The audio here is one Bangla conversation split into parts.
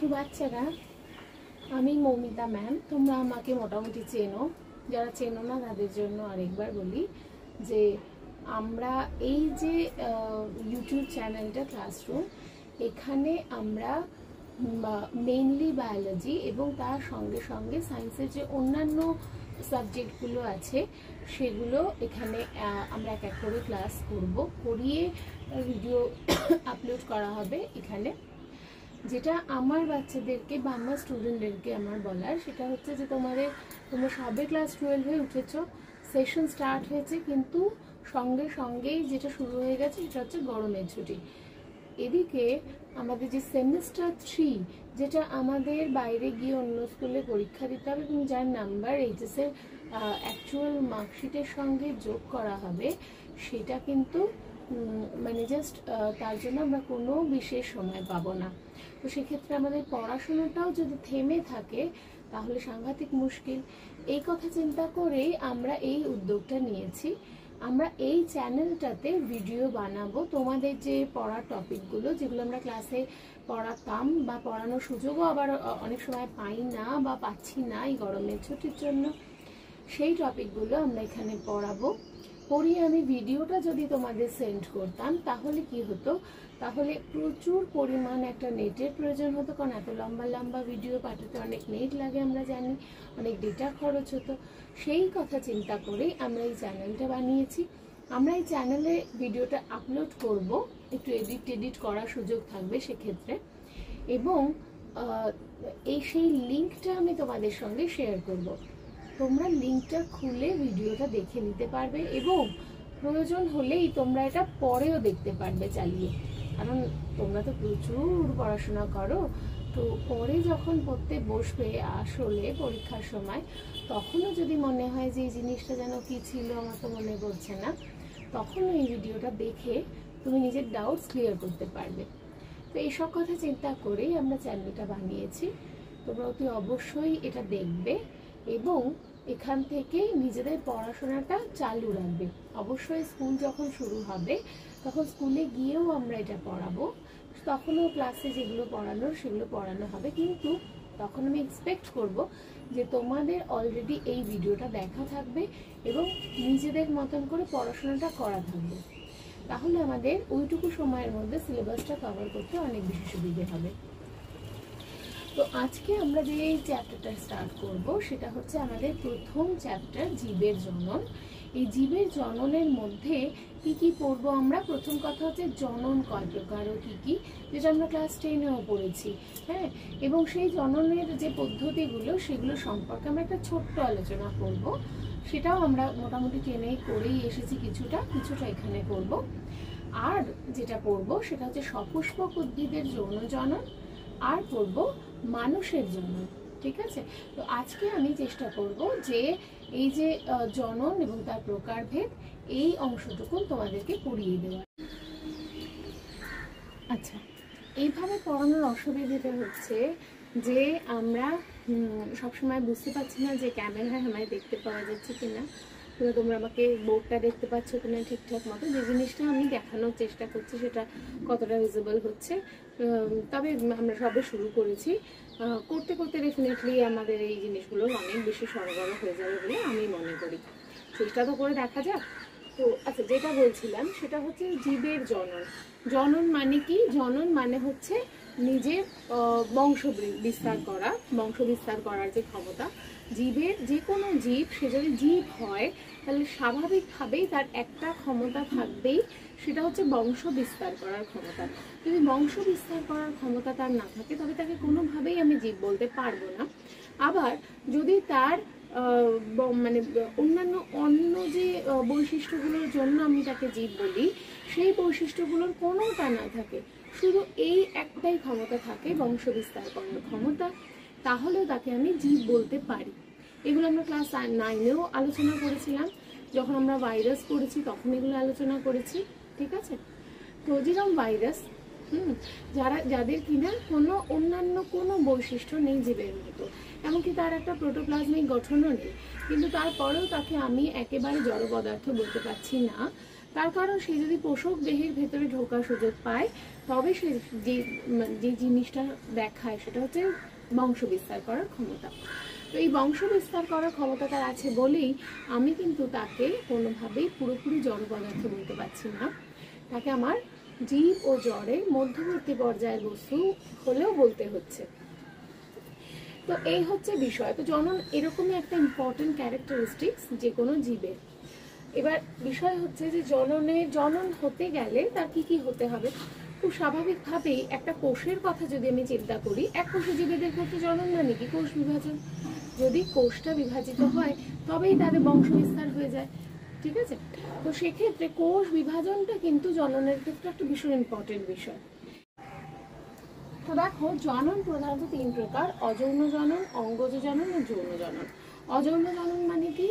তো বাচ্চারা, আমি মৌমিতা ম্যাম, তোমরা আমাকে মোটামুটি চেনো। যারা চেনো না তাদের জন্য আরেকবার বলি যে আমরা এই যে ইউটিউব চ্যানেলটা ক্লাসরুম, এখানে আমরা মেইনলি বায়োলজি এবং তার সঙ্গে সঙ্গে সায়েন্সের যে অন্যান্য সাবজেক্টগুলো আছে সেগুলো এখানে আমরা এক এক করে ক্লাস করিয়ে ভিডিও আপলোড করা হবে এখানে। যেটা আমার বাচ্চাদেরকে বা আমার স্টুডেন্টদেরকে আমার বলার সেটা হচ্ছে যে তোমরা সবে ক্লাস 12 হয়ে উঠেছ, সেশন স্টার্ট হয়েছে, কিন্তু সঙ্গে সঙ্গেই যেটা শুরু হয়ে গেছে সেটা হচ্ছে গরমের ছুটি। এদিকে আমাদের যে সেমিস্টার 3, যেটা আমাদের বাইরে গিয়ে অন্য স্কুলে পরীক্ষা দিতে হবে এবং যার নাম্বার এইচএসের অ্যাকচুয়াল মার্কশিটের সঙ্গে যোগ করা হবে, সেটা কিন্তু মানে জাস্ট তার জন্য আমরা কোনো বিশেষ সময় পাবো না। তো সেক্ষেত্রে আমাদের পড়াশোনাটাও যদি থেমে থাকে তাহলে সাংঘাতিক মুশকিল। এই কথা চিন্তা করেই আমরা এই উদ্যোগটা নিয়েছি। আমরা এই চ্যানেলটাতে ভিডিও বানাবো তোমাদের যে পড়ার টপিকগুলো, যেগুলো আমরা ক্লাসে পড়াতাম বা পড়ানোর সুযোগও আবার অনেক সময় পাই না বা পাচ্ছি না এই গরমের ছুটির জন্য, সেই টপিকগুলো আমরা এখানে পড়িয়ে আমি ভিডিওটা যদি তোমাদের সেন্ড করতাম তাহলে কি হতো, তাহলে প্রচুর পরিমাণ একটা নেটের প্রয়োজন হতো, কারণ এত লম্বা লম্বা ভিডিও পাঠাতে অনেক নেট লাগে আমরা জানি, অনেক ডেটা খরচ হতো। সেই কথা চিন্তা করেই আমরা এই চ্যানেলটা বানিয়েছি। আমরা এই চ্যানেলে ভিডিওটা আপলোড করব, একটু এডিট করার সুযোগ থাকবে সেক্ষেত্রে, এবং সেই লিঙ্কটা আমি তোমাদের সঙ্গে শেয়ার করব। তোমরা লিঙ্কটা খুলে ভিডিওটা দেখে নিতে পারবে এবং প্রয়োজন হলেই তোমরা এটা পরেও দেখতে পারবে চালিয়ে, কারণ তোমরা তো প্রচুর পড়াশোনা করো। তো পরে যখন পড়তে বসবে আসলে পরীক্ষার সময়, তখনও যদি মনে হয় যে এই জিনিসটা যেন কি ছিল আমার তো মনে পড়ছে না, তখনও এই ভিডিওটা দেখে তুমি নিজের ডাউটস ক্লিয়ার করতে পারবে। তো এইসব কথা চিন্তা করেই আমরা চ্যানেলটা বানিয়েছি। তোমরা অতি অবশ্যই এটা দেখবে এবং এখান থেকে নিজেদের পড়াশোনাটা চালু রাখবে। অবশ্যই স্কুল যখন শুরু হবে তখন স্কুলে গিয়েও আমরা এটা পড়াবো, তখনও ক্লাসে যেগুলো পড়ানোর সেগুলো পড়ানো হবে, কিন্তু তখন আমি এক্সপেক্ট করব যে তোমাদের অলরেডি এই ভিডিওটা দেখা থাকবে এবং নিজেদের মতন করে পড়াশোনাটা করা থাকবে। তাহলে আমাদের ওইটুকু সময়ের মধ্যে সিলেবাসটা কভার করতে অনেক বেশি সুবিধে হবে। তো আজকে আমরা যে চ্যাপ্টারটা স্টার্ট করব সেটা হচ্ছে আমাদের প্রথম চ্যাপ্টার, জীবের জনন। এই জীবের জননের মধ্যে কি কি পড়বো আমরা? প্রথম কথা হচ্ছে জনন কয় প্রকার ও কি কি, যেটা আমরা ক্লাস 10-এও পড়েছি, হ্যাঁ। এবং সেই জননের যে পদ্ধতিগুলো সেগুলো সম্পর্কে আমরা একটা ছোট্ট আলোচনা করব। সেটাও আমরা মোটামুটি 10-এই করেই এসেছি, কিছুটা এখানে করব। আর যেটা পড়বো সেটা হচ্ছে সপুষ্পক উদ্ভিদের যৌন জনন, আর পড়ব মানুষের জন্য, ঠিক আছে। তো আজকে আমি চেষ্টা করব যে এই যে জনন এবং তার প্রকারভেদ, এই অংশটুকু তোমাদেরকে পড়িয়ে দেওয়া। আচ্ছা, এইভাবে পড়ানোর অসুবিধাটা হচ্ছে যে আমরা সবসময় বুঝতে পারছি না যে ক্যামেরায় আমায় দেখতে পাওয়া যাচ্ছে কিনা, তোমরা আমাকে বোর্ডটা দেখতে পাচ্ছ কিনা ঠিকঠাক মতো। যে জিনিসটা আমি দেখানোর চেষ্টা করছি সেটা কতটা ভিজিবল হচ্ছে, তবে আমরা সবে শুরু করেছি, করতে করতে ডেফিনেটলি আমাদের এই জিনিসগুলো অনেক বেশি সরবরাহ হয়ে যাবে বলে আমি মনে করি। চেষ্টা তো করে দেখা যাক। তো আচ্ছা, যেটা বলছিলাম সেটা হচ্ছে জীবের জনন। জনন মানে কি? জনন মানে হচ্ছে নিজের বংশ বিস্তার করার যে ক্ষমতা জীবের, যে কোনো জীব, সে যদি জীব হয় তাহলে স্বাভাবিকভাবেই তার একটা ক্ষমতা থাকবেই, সেটা হচ্ছে বংশ বিস্তার করার ক্ষমতা। যদি বংশ বিস্তার করার ক্ষমতা তার না থাকে তবে তাকে কোনোভাবেই আমি জীব বলতে পারবো না। আবার যদি তার মানে অন্য যে বৈশিষ্ট্যগুলোর জন্য আমি তাকে জীব বলি, সেই বৈশিষ্ট্যগুলোর কোনোটা না থাকে, শুধু এই একটাই ক্ষমতা থাকে বংশ বিস্তার করার ক্ষমতা, তাহলেও তাকে আমি জীব বলতে পারি। এগুলো আমরা ক্লাস 9-এও আলোচনা করেছিলাম, যখন আমরা ভাইরাস পড়েছি তখন এগুলো আলোচনা করেছি, ঠিক আছে। তো যেরকম ভাইরাস, যাদের কিনা অন্যান্য কোনো বৈশিষ্ট্য নেই জীবের মতো, এমনকি তার একটা প্রোটোপ্লাজমিক গঠনও নেই, কিন্তু তারপরেও তাকে আমি একেবারে জড় পদার্থ বলতে পারছি না, তার কারণ সে যদি পোষক দেহের ভেতরে ঢোকার সুযোগ পায় তবে সে যে জিনিসটা দেখায় সেটা হচ্ছে বংশ বিস্তার করার ক্ষমতা। তো এই বংশ বিস্তার করার ক্ষমতা তার আছে বলেই আমি কিন্তু তাকে কোনোভাবেই পুরোপুরি জড় পদার্থ বলতে পারছি না, তাকে আমার জীব ও জড়ের মধ্যবর্তী পর্যায়ের বস্তু হলেও বলতে হচ্ছে। তো এই হচ্ছে বিষয়। তো জনন এরকমই একটা ইম্পর্টেন্ট ক্যারেক্টারিস্টিক্স যে কোনো জীবের। এবার বিষয় হচ্ছে যে জনন হতে গেলে তার কি কি হতে হবে। খুব স্বাভাবিকভাবেই একটা কোষের কথা যদি আমি চিন্তা করি, এক কোষে জীবেদের ক্ষেত্রে জনন মানে কি? কোষ বিভাজন। যদি কোষটা বিভাজিত হয় তবেই তাদের বংশ বিস্তার হয়ে যায়, ঠিক আছে? তো সেক্ষেত্রে কোষ বিভাজনটা কিন্তু জননের ক্ষেত্রে একটা ভীষণ ইম্পর্টেন্ট বিষয়। তো দেখো, জনন প্রধানত 3 প্রকার: অযৌন জনন, অঙ্গজ জনন ও যৌন জনন। অযৌন জনন মানে কি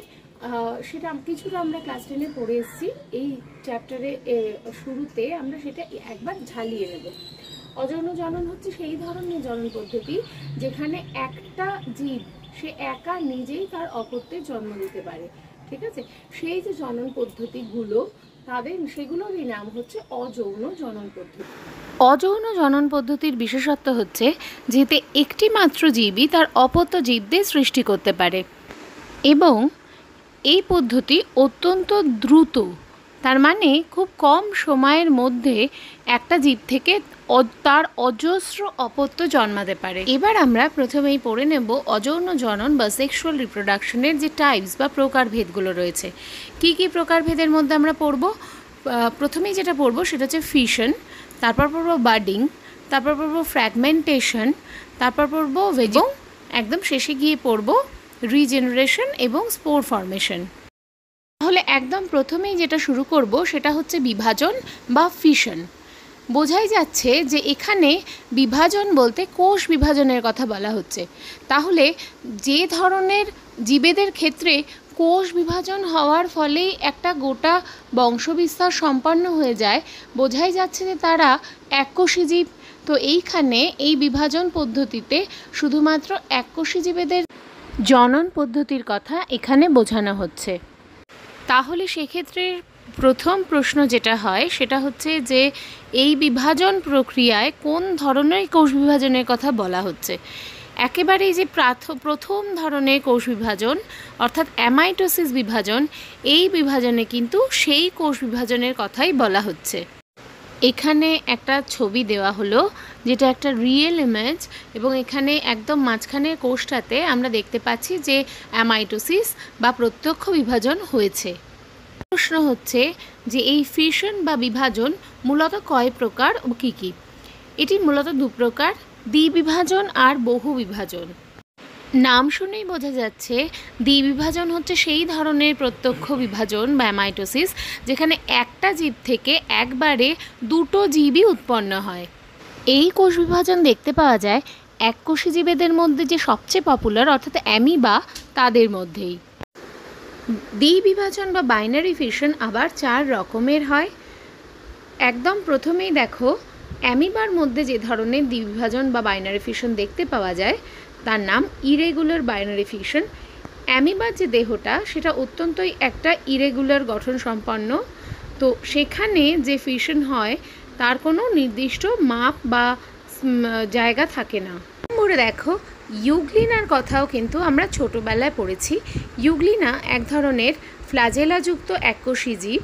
সেটা কিছুটা আমরা ক্লাস 10-এ পড়ে এসেছি। এই চ্যাপ্টারে শুরুতে আমরা সেটা একবার ঝালিয়ে নেব। অযৌন জনন হচ্ছে সেই ধরনের জনন পদ্ধতি যেখানে একটা জীব সে একা নিজেই তার অপত্যের জন্ম দিতে পারে, ঠিক আছে? সেই যে জনন পদ্ধতিগুলো সেগুলোরই নাম হচ্ছে অযৌন জনন পদ্ধতি। অযৌন জনন পদ্ধতির বিশেষত্ব হচ্ছে যেতে একটি মাত্র জীবই তার অপত্য জীবদের সৃষ্টি করতে পারে এবং এই পদ্ধতি অত্যন্ত দ্রুত, তার মানে খুব কম সময়ের মধ্যে একটা জীব থেকে তার অজস্র অপত্য জন্মাতে পারে। এবার আমরা প্রথমেই পড়ে নেব অযৌন জনন বা সেক্সুয়াল রিপ্রোডাকশনের যে টাইপস বা প্রকারভেদগুলো রয়েছে। কি কি প্রকারভেদের মধ্যে আমরা পড়ব? প্রথমেই যেটা পড়ব সেটা হচ্ছে ফিশন, তারপর পড়ব বাডিং, তারপর পড়ব ফ্র্যাগমেন্টেশন, তারপর পড়ব এবং একদম শেষে গিয়ে পড়ব রিজেনারেশন এবং স্পোর ফর্মেশন। তাহলে একদম প্রথমেই যেটা শুরু করব সেটা হচ্ছে বিভাজন বা ফিশন। বোঝাই যাচ্ছে যে এখানে বিভাজন বলতে কোষ বিভাজনের কথা বলা হচ্ছে। তাহলে যে ধরনের জীবেদের ক্ষেত্রে কোষ বিভাজন হওয়ার ফলেই একটা গোটা বংশবিস্তার সম্পন্ন হয়ে যায়, বোঝাই যাচ্ছে যে তারা এককোষী জীব। তো এইখানে এই বিভাজন পদ্ধতিতে শুধুমাত্র এককোষী জীবেদের জনন পদ্ধতির কথা এখানে বোঝানো হচ্ছে। তাহলে সেক্ষেত্রে প্রথম প্রশ্ন যেটা হয় সেটা হচ্ছে যে এই বিভাজন প্রক্রিয়ায় কোন ধরনের কোষ বিভাজনের কথা বলা হচ্ছে। একেবারেই যে প্রথম ধরনের কোষ বিভাজন অর্থাৎ অ্যামাইটোসিস বিভাজন, এই বিভাজনে কিন্তু সেই কোষ বিভাজনের কথাই বলা হচ্ছে। এখানে একটা ছবি দেওয়া হলো যেটা একটা রিয়েল ইমেজ, এবং এখানে একদম মাঝখানের কোষটাতে আমরা দেখতে পাচ্ছি যে অ্যামাইটোসিস বা প্রত্যক্ষ বিভাজন হয়েছে। প্রশ্ন হচ্ছে যে এই ফিশন বা বিভাজন মূলত কয় প্রকার ও কী কী? এটি মূলত 2 প্রকার, দ্বিবিভাজন আর বহু বিভাজন। নাম শুনেই বোঝা যাচ্ছে দ্বিবিভাজন হচ্ছে সেই ধরনের প্রত্যক্ষ বিভাজন বা অ্যামাইটোসিস যেখানে একটা জীব থেকে একবারে 2টো জীবই উৎপন্ন হয়। এই কোষ বিভাজন দেখতে পাওয়া যায় এককোষী জীবেদের মধ্যে যে সবচেয়ে পপুলার অর্থাৎ অ্যামিবা তাদের মধ্যেই। দ্বিবিভাজন বা বাইনারি ফিশন আবার 4 রকমের হয়। একদম প্রথমেই দেখো, অ্যামিবার মধ্যে যে ধরনের দ্বিবিভাজন বা বাইনারি ফিশন দেখতে পাওয়া যায় তার নাম ইরেগুলার বাইনারি ফিশন। অ্যামিবার যে দেহটা সেটা অত্যন্তই একটা ইরেগুলার গঠন সম্পন্ন। তো সেখানে যে ফিশন হয় তার কোনো নির্দিষ্ট মাপ বা জায়গা থাকে না। নম্বরে দেখো, ইউগ্লিনার কথাও কিন্তু আমরা ছোটোবেলায় পড়েছি। ইউগ্লিনা এক ধরনের ফ্ল্যাজেলাযুক্ত এককোষী জীব।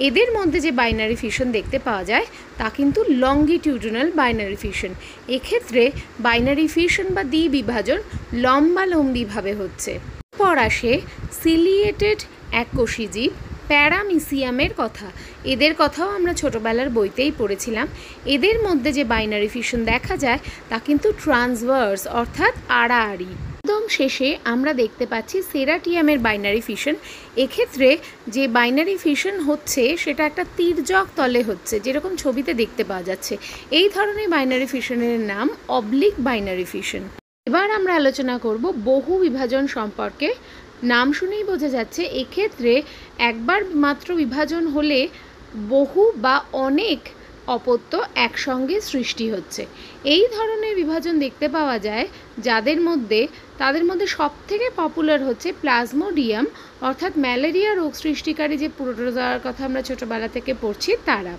এদের মধ্যে যে বাইনারি ফিশন দেখতে পাওয়া যায় তা কিন্তু লংগিটিউডিনাল বাইনারি ফিশন। এক্ষেত্রে বাইনারি ফিশন বা দ্বিবিভাজন লম্বালম্বিভাবে হচ্ছে। পর আসে সিলিয়েটেড এককোষী জীব, প্যারামিসিয়ামের কথা। এদের কথাও আমরা ছোটোবেলার বইতেই পড়েছিলাম। এদের মধ্যে যে বাইনারি ফিশন দেখা যায় তা কিন্তু ট্রান্সভার্স অর্থাৎ আড়াআড়ি। একদম শেষে আমরা দেখতে পাচ্ছি সেরাটিয়ামের বাইনারি ফিশন। এক্ষেত্রে যে বাইনারি ফিশন হচ্ছে সেটা একটা তির্যক তলে হচ্ছে, যেরকম ছবিতে দেখতে পাওয়া যাচ্ছে। এই ধরনের বাইনারি ফিশনের নাম অবলিক বাইনারি ফিশন। এবার আমরা আলোচনা করব বহু বিভাজন সম্পর্কে। নাম শুনেই বোঝা যাচ্ছে এক্ষেত্রে একবার মাত্র বিভাজন হলে বহু বা অনেক অপত্য একসঙ্গে সৃষ্টি হচ্ছে। এই ধরনের বিভাজন দেখতে পাওয়া যায় তাদের মধ্যে সবথেকে পপুলার হচ্ছে প্লাজমোডিয়াম, অর্থাৎ ম্যালেরিয়া রোগ সৃষ্টিকারী যে প্রোটোজোয়ার কথা আমরা ছোটোবেলা থেকে পড়ছি তারা।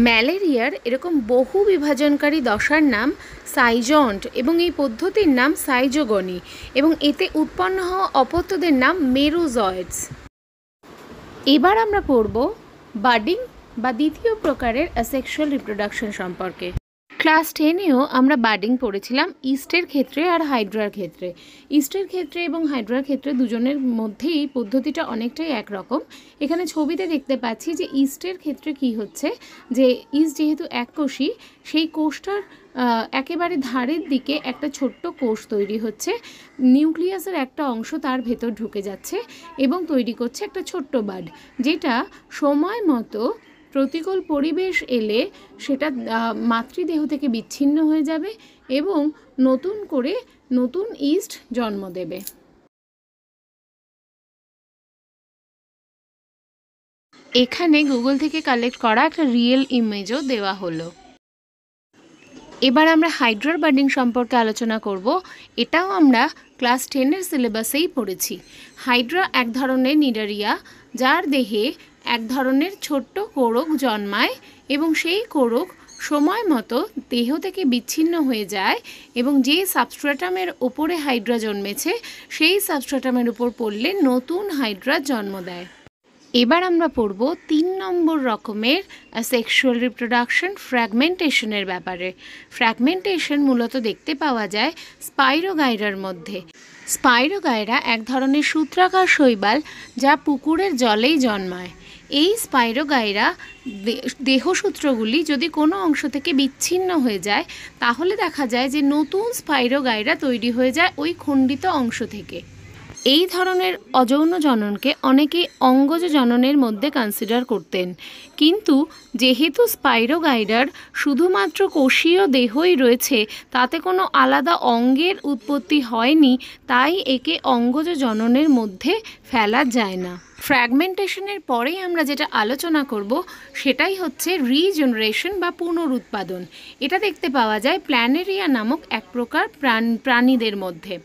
ম্যালেরিয়ার এরকম বহু বিভাজনকারী দশার নাম সাইজন্ট এবং এই পদ্ধতির নাম সাইজোগনি, এবং এতে উৎপন্ন হওয়া অপত্যদের নাম মেরোজয়েডস। এবার আমরা পড়ব বাডিং বা দ্বিতীয় প্রকারের অ্যাসেক্সুয়াল রিপ্রোডাকশন সম্পর্কে। ক্লাস 10এও আমরা বাডিং পড়েছিলাম ইস্টের ক্ষেত্রে আর হাইড্রার ক্ষেত্রে। ইস্টের ক্ষেত্রে এবং হাইড্রার ক্ষেত্রে দুজনের মধ্যেই পদ্ধতিটা অনেকটাই একরকম। এখানে ছবিতে দেখতে পাচ্ছি যে ইস্টের ক্ষেত্রে কি হচ্ছে, যে ইস্ট যেহেতু এককোষী, সেই কোষটার একেবারে ধারের দিকে একটা ছোট্ট কোষ তৈরি হচ্ছে, নিউক্লিয়াসের একটা অংশ তার ভেতর ঢুকে যাচ্ছে এবং তৈরি করছে একটা ছোট্ট বাড, যেটা সময় মতো প্রতিকূল পরিবেশ এলে সেটা মাতৃদেহ থেকে বিচ্ছিন্ন হয়ে যাবে এবং নতুন করে নতুন ইস্ট জন্ম দেবে। এখানে গুগল থেকে কালেক্ট করা একটা রিয়েল ইমেজও দেওয়া হলো। এবার আমরা হাইড্রার বাডিং সম্পর্কে আলোচনা করব। এটাও আমরা ক্লাস 10-এর সিলেবাসেই পড়েছি। হাইড্রা এক ধরনের নিডারিয়া, যার দেহে এক ধরনের ছোট্ট কোরক জন্মায় এবং সেই কোরক সময় মতো দেহ থেকে বিচ্ছিন্ন হয়ে যায় এবং যে সাবস্ট্রেটামের ওপরে হাইড্রা জন্মেছে সেই সাবস্ট্রেটামের উপর পড়লে নতুন হাইড্রা জন্ম দেয়। এবার আমরা পড়ব 3 নম্বর রকমের সেক্সুয়াল রিপ্রোডাকশন, ফ্র্যাগমেন্টেশনের ব্যাপারে। ফ্র্যাগমেন্টেশন মূলত দেখতে পাওয়া যায় স্পাইরোগাইরার মধ্যে। স্পাইরোগাইরা এক ধরনের সূত্রাকার শৈবাল যা পুকুরের জলেই জন্মায়। এই স্পাইরোগাইরা দেহসূত্রগুলি যদি কোনো অংশ থেকে বিচ্ছিন্ন হয়ে যায় তাহলে দেখা যায় যে নতুন স্পাইরোগাইরা তৈরি হয়ে যায় ওই খণ্ডিত অংশ থেকে। এই ধরনের অযৌন জননকে অনেকেই অঙ্গজ জননের মধ্যে কনসিডার করতেন, কিন্তু যেহেতু স্পাইরোগাইরার শুধুমাত্র কোষীয় দেহই রয়েছে, তাতে কোনো আলাদা অঙ্গের উৎপত্তি হয়নি, তাই একে অঙ্গজ জননের মধ্যে ফেলা যায় না। ফ্র্যাগমেন্টেশনের পরেই আমরা যেটা আলোচনা করব সেটাই হচ্ছে রিজেনারেশন বা পুনরুৎপাদন। এটা দেখতে পাওয়া যায় প্ল্যানেরিয়া নামক এক প্রকার প্রাণীদের মধ্যে।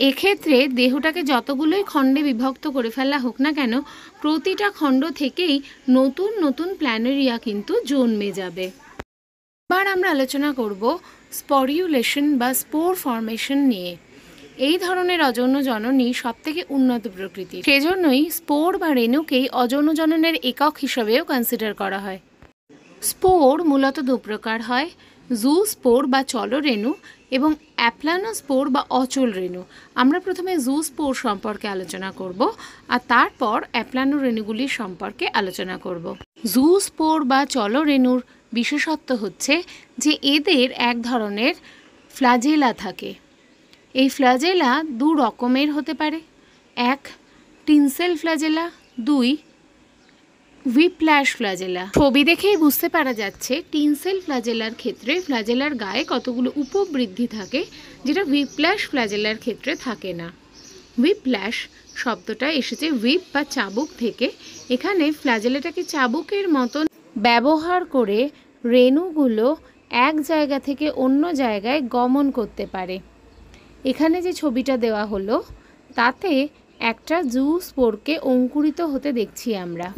এক্ষেত্রে দেহটাকে যতগুলোই খণ্ডে বিভক্ত করে ফেলা হোক না কেন, প্রতিটা খণ্ড থেকেই নতুন নতুন প্ল্যানেরিয়া কিন্তু জন্মে যাবে। এবার আমরা আলোচনা করব স্পরিউলেশন বা স্পোর ফর্মেশন নিয়ে। এই ধরনের অযৌন জননী সবথেকে উন্নত প্রকৃতির, সেজন্যই স্পোর বা রেণুকেই অযৌন জননের একক হিসেবেও কনসিডার করা হয়। স্পোর মূলত দু প্রকার হয়, জু স্পোর বা চলরেণু এবং অ্যাপ্লানোস্পোর বা অচল রেণু। আমরা প্রথমে জু স্পোর সম্পর্কে আলোচনা করব আর তারপর অ্যাপ্লানো রেণুগুলির সম্পর্কে আলোচনা করব। জু স্পোর বা চলরেণুর বিশেষত্ব হচ্ছে যে এদের এক ধরনের ফ্ল্যাজেলা থাকে। এই ফ্ল্যাজেলা দু রকমের হতে পারে, এক টিনসেল ফ্ল্যাজেলা, দুই হুইপ্ল্যাশ ফ্ল্যাজেলা। ছবি দেখেই বুঝতে পারা যাচ্ছে টিনসেল ফ্ল্যাজেলার ক্ষেত্রে ফ্ল্যাজেলার গায়ে কতগুলো উপবৃদ্ধি থাকে, যেটা হুইপ্ল্যাশ ফ্ল্যাজেলার ক্ষেত্রে থাকে না। হুইপ্ল্যাশ শব্দটা এসেছে হুইপ বা চাবুক থেকে। এখানে ফ্ল্যাজেলাটাকে চাবুকের মতন ব্যবহার করে রেণুগুলো এক জায়গা থেকে অন্য জায়গায় গমন করতে পারে। এখানে যে ছবিটা দেওয়া হলো তাতে একটা জু স্পোরকে অঙ্কুরিত হতে দেখছি আমরা।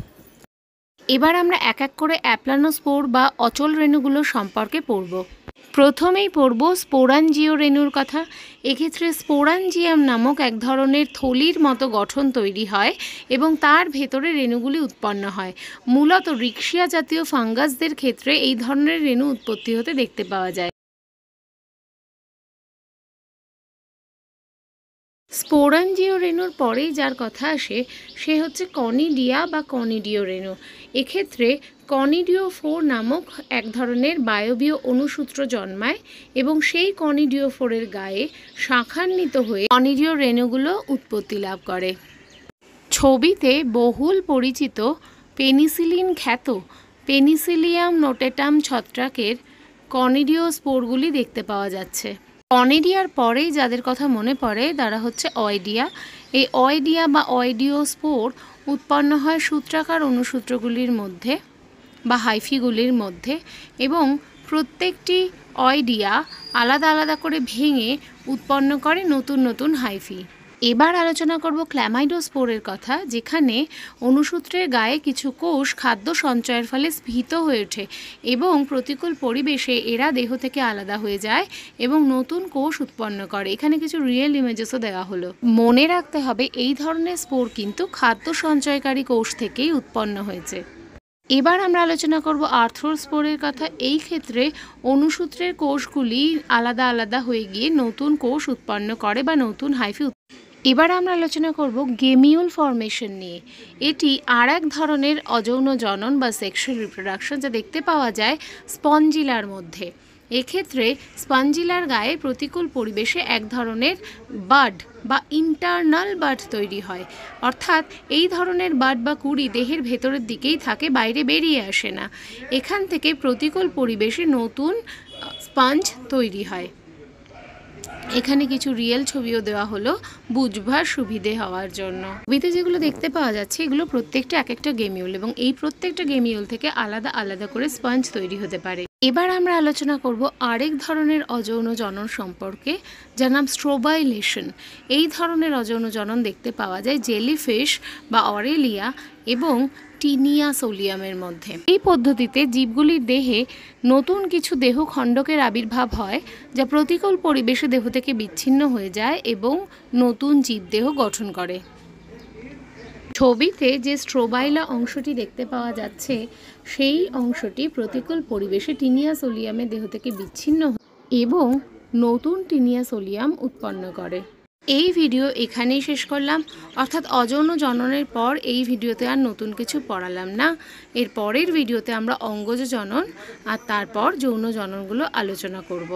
এবার আমরা এক এক করে অ্যাপ্লানোস্পোর বা অচল রেণুগুলো সম্পর্কে পড়ব। প্রথমেই পড়ব স্পোরাঞ্জিও রেণুর কথা। এক্ষেত্রে স্পোরাঞ্জিয়াম নামক এক ধরনের থলির মতো গঠন তৈরি হয় এবং তার ভেতরে রেণুগুলি উৎপন্ন হয়। মূলত রিক্সিয়া জাতীয় ফাঙ্গাসদের ক্ষেত্রে এই ধরনের রেণু উৎপত্তি হতে দেখতে পাওয়া যায়। স্পোরাঞ্জিও রেণুর পরেই যার কথা আসে সে হচ্ছে কনিডিয়া বা কনিডিও রেণু। এক্ষেত্রে কনিডিওফোর নামক এক ধরনের বায়বীয় অনুসূত্র জন্মায় এবং সেই কনিডিওফোরের গায়ে শাখান্বিত হয়ে কনিডিও রেণুগুলো উৎপত্তি লাভ করে। ছবিতে বহুল পরিচিত পেনিসিলিন খ্যাত পেনিসিলিয়াম নোটেটাম ছত্রাকের কনিডিও স্পোরগুলি দেখতে পাওয়া যাচ্ছে। কনিডিয়ার পরেই যাদের কথা মনে পড়ে তারা হচ্ছে অয়েডিয়া। এই অয়েডিয়া বা অয়েডিও স্পোর উৎপন্ন হয় সূত্রাকার অনুসূত্রগুলির মধ্যে বা হাইফিগুলির মধ্যে, এবং প্রত্যেকটি অয়েডিয়া আলাদা আলাদা করে ভেঙে উৎপন্ন করে নতুন নতুন হাইফি। এবার আলোচনা করব ক্ল্যামাইডোস্পোরের কথা, যেখানে অণুসূত্রের গায়ে কিছু কোষ খাদ্য সঞ্চয়ের ফলে স্ফীত হয়ে ওঠে এবং প্রতিকূল পরিবেশে এরা দেহ থেকে আলাদা হয়ে যায় এবং নতুন কোষ উৎপন্ন করে। এখানে কিছু রিয়েল ইমেজেসও দেওয়া হলো। মনে রাখতে হবে এই ধরনের স্পোর কিন্তু খাদ্য সঞ্চয়কারী কোষ থেকেই উৎপন্ন হয়েছে। এবার আমরা আলোচনা করব আর্থ্রোস্পোরের কথা। এই ক্ষেত্রে অণুসূত্রের কোষগুলি আলাদা আলাদা হয়ে গিয়ে নতুন কোষ উৎপন্ন করে বা নতুন হাইফি। এবার আমরা আলোচনা করব গেমিউল ফর্মেশন নিয়ে। এটি আর এক ধরনের অযৌন জনন বা সেক্সুয়াল রিপ্রোডাকশন যা দেখতে পাওয়া যায় স্পঞ্জিলার মধ্যে। এক্ষেত্রে স্পঞ্জিলার গায়ে প্রতিকূল পরিবেশে এক ধরনের বাড বা ইন্টারনাল বাড তৈরি হয়, অর্থাৎ এই ধরনের বাড বা কুড়ি দেহের ভেতরের দিকেই থাকে, বাইরে বেরিয়ে আসে না। এখান থেকে প্রতিকূল পরিবেশে নতুন স্পঞ্জ তৈরি হয়। এখানে কিছু রিয়েল ছবিও দেওয়া হলো বুঝবার সুবিধে হওয়ার জন্য। ছবিতে যেগুলো দেখতে পাওয়া যাচ্ছে এগুলো প্রত্যেকটা এক একটা গেমিউল, এবং এই প্রত্যেকটা গেমিউল থেকে আলাদা আলাদা করে স্পঞ্জ তৈরি হতে পারে। এবার আমরা আলোচনা করব আরেক ধরনের অযৌন জনন সম্পর্কে, যার নাম স্ট্রোবাইলেশন। এই ধরনের অযৌন জনন দেখতে পাওয়া যায় জেলিফিশ বা অরেলিয়া এবং টিনিয়া সোলিয়ামের মধ্যে। এই পদ্ধতিতে জীবগুলির দেহে নতুন কিছু দেহ খণ্ডকের আবির্ভাব হয়, যা প্রতিকূল পরিবেশে দেহ থেকে বিচ্ছিন্ন হয়ে যায় এবং নতুন জীবদেহ গঠন করে। ছবিতে যে স্ট্রোবাইলা অংশটি দেখতে পাওয়া যাচ্ছে সেই অংশটি প্রতিকূল পরিবেশে টিনিয়া সোলিয়ামের দেহ থেকে বিচ্ছিন্ন এবং নতুন টিনিয়া সোলিয়াম উৎপন্ন করে। এই ভিডিও এখানেই শেষ করলাম, অর্থাৎ অযৌন জননের পর এই ভিডিওতে আর নতুন কিছু পড়ালাম না। এর পরের ভিডিওতে আমরা অঙ্গজ জনন আর তারপর যৌন জননগুলো আলোচনা করব।